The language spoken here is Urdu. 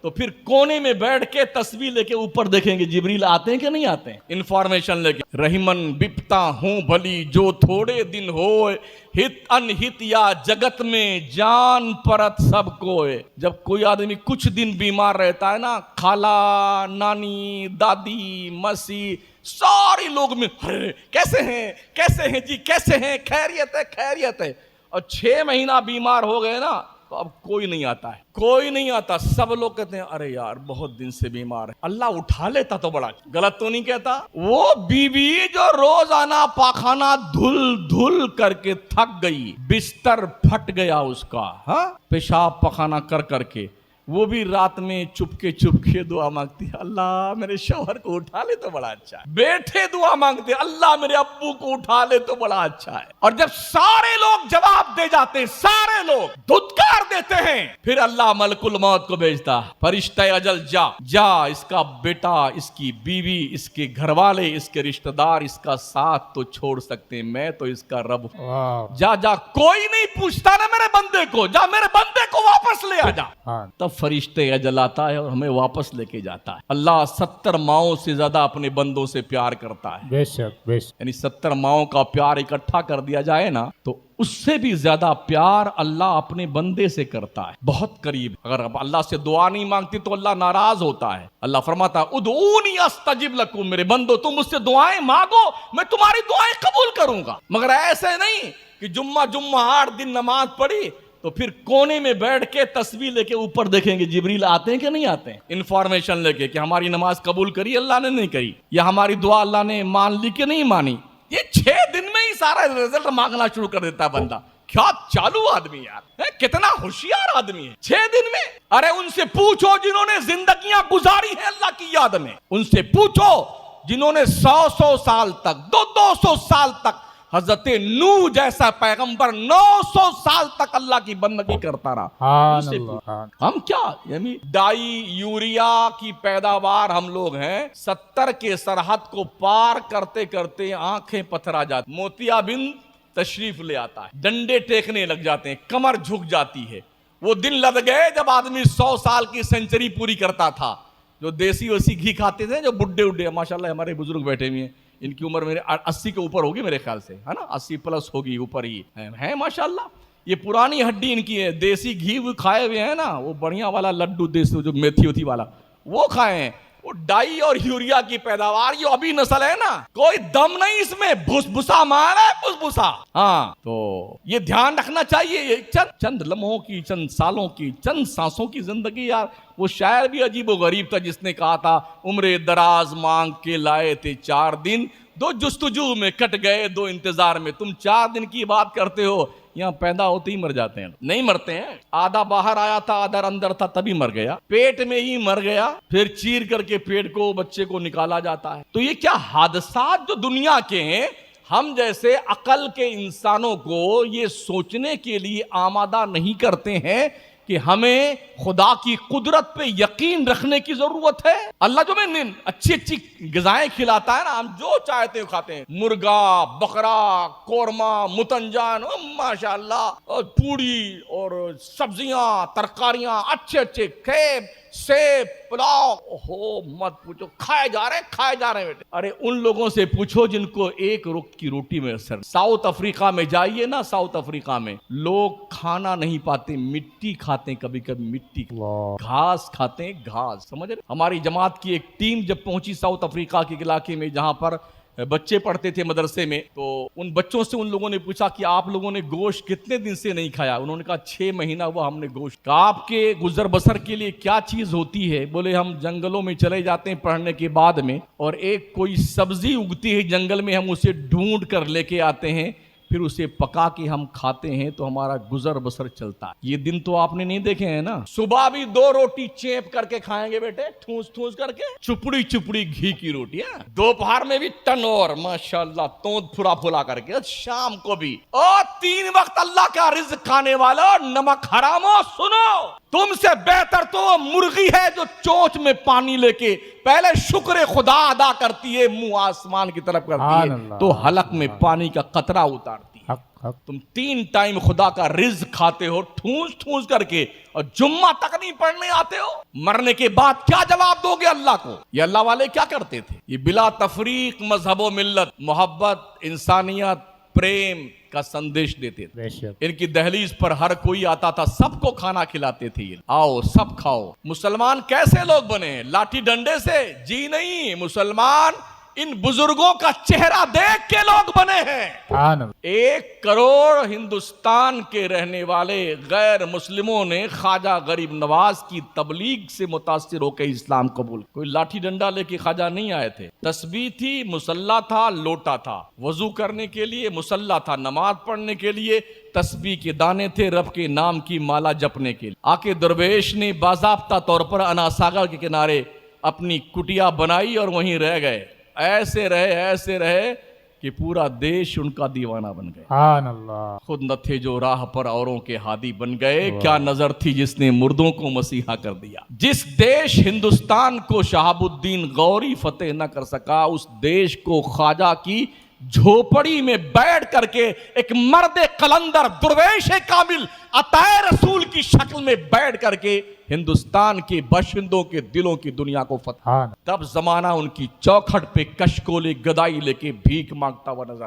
تو پھر کونے میں بیٹھ کے تسبیح لے کے اوپر دیکھیں گے جبریل آتے ہیں کہ نہیں آتے ہیں انفارمیشن لے کے. رحمن بپتا ہوں بھلی جو تھوڑے دن ہوئے ہت انہت یا جگت میں جان پرت سب کوئے. جب کوئی آدمی کچھ دن بیمار رہتا ہے نا، خالہ، نانی، دادی، مسی سارے لوگ میں کیسے ہیں جی، کیسے ہیں، خیریت ہے خیریت ہے. اور 6 مہینہ بیمار ہو گئے نا تو اب کوئی نہیں آتا ہے، کوئی نہیں آتا. سب لوگ کہتے ہیں ارے یار بہت دن سے بیمار ہے. اللہ اٹھا لیتا تو بڑا، غلط تو نہیں کہتا. وہ بیوی جو روزانہ پاخانہ دھل دھل کر کے تھک گئی، بستر پھٹ گیا اس کا، ہاں پیشاب پخانہ کر کر کے، وہ بھی رات میں چپ کے دعا مانگتی ہے، اللہ میرے شوہر کو اٹھا لے تو بڑا اچھا ہے. بیٹھے دعا مانگتے ہیں، اللہ میرے ابو کو اٹھا لے تو بڑا اچھا ہے. اور جب سارے لوگ جواب دے جاتے ہیں، سارے لوگ دھتکار دیتے ہیں، پھر اللہ ملک الموت کو بھیجتا، فرشتہ اجل جا اس کا بیٹا، اس کی بیوی، اس کے گھر والے، اس کے رشتہ دار اس کا ساتھ تو چھوڑ سکتے ہیں، میں تو اس کا رب ہوں. جا کوئی نہیں پوچھتا نا میرے بندے کو، جا میرے بندے کو واپس لے آ جا. تب فرشتے اجل آتا ہے اور ہمیں واپس لے کے جاتا ہے. اللہ 70 ماؤں سے زیادہ اپنے بندوں سے پیار کرتا ہے. بے شک بے شک. یعنی 70 ماؤں کا پیار اکٹھا کر دیا جائے نا تو اس سے بھی زیادہ پیار اللہ اپنے بندے سے کرتا ہے، بہت قریب. اگر اللہ سے دعا نہیں مانگتی تو اللہ ناراض ہوتا ہے. اللہ فرماتا ہے ادعونی استجب لکم، میرے بندو تم مجھ سے دعائیں مانگو میں تمہاری دعائیں قبول کروں گا. مگر ایسے نہیں کہ جمعہ 8 دن نماز پڑھی تو پھر کونے میں بیٹھ کے تسبیح لے کے اوپر دیکھیں گے جبریل آتے ہیں کہ نہیں آتے ہیں انفارمیشن لے کے کہ ہماری نماز قبول کری اللہ نے نہیں کری، یا ہماری دعا اللہ نے مان لی کہ نہیں مانی. یہ 6 دن میں ہی سارا رزلٹ مانگنا شروع کر دیتا ہے بندہ. کیا چالو آدمی یار، کتنا ہوشیار آدمی ہے. 6 دن میں ارے ان سے پوچھو جنہوں نے زندگیاں گزاری ہیں اللہ کی یاد میں، ان سے پوچھو جنہوں نے 100 سال تک 200 سال تک، حضرت نوح جیسا پیغمبر 900 سال تک اللہ کی بندگی کرتا رہا. ہم کیا یعنی ڈائی یوریا کی پیداوار ہم لوگ ہیں. 70 کے سرحد کو پار کرتے کرتے آنکھیں پتھرا جاتی. موتیا بن تشریف لے آتا ہے، ڈنڈے ٹیکنے لگ جاتے ہیں، کمر جھک جاتی ہے. وہ دن لگ گئے جب آدمی 100 سال کی سینچری پوری کرتا تھا. جو دیسی ویسی گھی کھاتے تھے، جو بڈھے اڈھے، ماشاءاللہ ہمارے بزرگ بیٹھے ہوئے ہیں، ان کی عمر میرے 80 کے اوپر ہوگی میرے خیال سے، ہے نا 80 پلس ہوگی، اوپر ہی ہے ماشاءاللہ. یہ پرانی ہڈی ان کی ہے. دیسی گھی وہ کھائے ہوئے ہیں نا، وہ بڑھیا والا لڈو دیسی جو میتھی ہوتی والا وہ کھائے ہیں. وہ ڈائی اور یوریا کی پیداوار یہ ابھی نسل ہے نا، کوئی دم نہیں اس میں، بھس بھسا مار ہے بھس بھسا. ہاں تو یہ دھیان رکھنا چاہیے. یہ چند لمحوں کی، چند سالوں کی، چند سانسوں کی زندگی یار. وہ شاعر بھی عجیب و غریب تھا جس نے کہا تھا عمر دراز مانگ کے لائے تھے 4 دن، 2 جستجو میں کٹ گئے 2 انتظار میں. تم 4 دن کی بات کرتے ہو، یہاں پیدا ہوتے ہی مر جاتے ہیں. نہیں مرتے ہیں، آدھا باہر آیا تھا آدھا اندر تھا تبھی مر گیا، پیٹ میں ہی مر گیا، پھر چیر کر کے پیٹ کو بچے کو نکالا جاتا ہے. تو یہ کیا حادثات جو دنیا کے ہیں، ہم جیسے عقل کے انسانوں کو یہ سوچنے کے لیے آمادہ نہیں کرتے ہیں کہ ہمیں خدا کی قدرت پہ یقین رکھنے کی ضرورت ہے. اللہ جو میں اچھی غذائیں کھلاتا ہے نا، ہم جو چاہتے ہیں کھاتے ہیں، مرغا، بکرا، قورمہ، متنجان، ماشاءاللہ، اور پوڑی اور سبزیاں، ترکاریاں، اچھے کھیب، سیب، پلاؤ، ہو مت پوچھو، کھائے جا رہے ہیں بیٹے. ارے ان لوگوں سے پوچھو جن کو ایک رخت کی روٹی میں سر. ساؤتھ افریقہ میں جائیے نا، ساؤتھ افریقہ میں لوگ کھانا نہیں پاتے، مٹی کھاتے ہیں، کبھی مٹی گھاس کھاتے ہیں، گھاس. سمجھ رہے؟ ہماری جماعت کی ایک ٹیم جب پہنچی ساؤتھ افریقہ کے علاقے میں جہاں پر بچے پڑھتے تھے مدرسے میں، تو ان بچوں سے ان لوگوں نے پوچھا کہ آپ لوگوں نے گوشت کتنے دن سے نہیں کھایا؟ انہوں نے کہا 6 مہینہ ہوا ہم نے گوشت. کہا آپ کے گزر بسر کے لیے کیا چیز ہوتی ہے؟ بولے ہم جنگلوں میں چلے جاتے ہیں پڑھنے کے بعد میں، اور ایک کوئی سبزی اگتی ہے جنگل میں، ہم اسے ڈھونڈ کر لے کے آتے ہیں، پھر اسے پکا کے ہم کھاتے ہیں تو ہمارا گزر بسر چلتا ہے. یہ دن تو آپ نے نہیں دیکھے ہیں نا. صبح بھی 2 روٹی چیپ کر کے کھائیں گے بیٹے، ٹھوس کر کے، چپڑی گھی کی روٹی ہے. دوپہر میں بھی ٹنور ماشاءاللہ توند پھلا کر کے، شام کو بھی. اور 3 وقت اللہ کا رزق کھانے والا، نمک حرامو سنو، تم سے بہتر تو مرغی ہے جو چونچ میں پانی لے کے پہلے شکر خدا ادا کرتی ہے، منہ آسمان کی طرف کرتی ہے تو حلق میں پانی کا قطرہ اتارتی ہے. حق حق تم 3 ٹائم خدا کا رزق کھاتے ہو ٹھونس ٹھونس کر کے، اور جمعہ تک نہیں پڑھنے آتے ہو؟ مرنے کے بعد کیا جواب دو گے اللہ کو؟ یہ اللہ والے کیا کرتے تھے؟ یہ بلا تفریق مذہب و ملت، محبت، انسانیت، پریم کا سندیش دیتے تھے۔ بے شک ان کی دہلیز پر ہر کوئی آتا تھا، سب کو کھانا کھلاتے تھے، یہ آؤ سب کھاؤ۔ مسلمان کیسے لوگ بنے؟ لاٹھی ڈنڈے سے؟ جی نہیں، مسلمان ان بزرگوں کا چہرہ دیکھ کے لوگ بنے ہیں۔ سبحان اللہ 1 کروڑ ہندوستان کے رہنے والے غیر مسلموں نے خواجہ غریب نواز کی تبلیغ سے متاثر ہو کے اسلام قبول۔ کوئی لاٹھی ڈنڈا لے کے خواجہ نہیں آئے تھے، تسبیح تھی، مصلی تھا، لوٹا تھا، وضو کرنے کے لیے مصلی تھا، نماز پڑھنے کے لیے تسبیح کے دانے تھے، رب کے نام کی مالا جپنے کے لیے۔ آ کے درویش نے باضابطہ طور پر انا ساگر کے کنارے اپنی کٹیا بنائی اور وہیں رہ گئے، ایسے رہے کہ پورا دیش ان کا دیوانہ بن گئے۔ سبحان اللہ خود نہ تھے جو راہ پر اوروں کے ہادی بن گئے، کیا نظر تھی جس نے مردوں کو مسیحا کر دیا۔ جس دیش ہندوستان کو شہاب الدین غوری فتح نہ کر سکا، اس دیش کو خواجہ کی جھوپڑی میں بیٹھ کر کے ایک مرد قلندر درویش کامل عطائے رسول کی شکل میں بیٹھ کر کے ہندوستان کے باشندوں کے دلوں کی دنیا کو فتح۔ سبحان تب زمانہ ان کی چوکھٹ پہ کشکول گدائی لے کے بھیک مانگتا ہوا نظر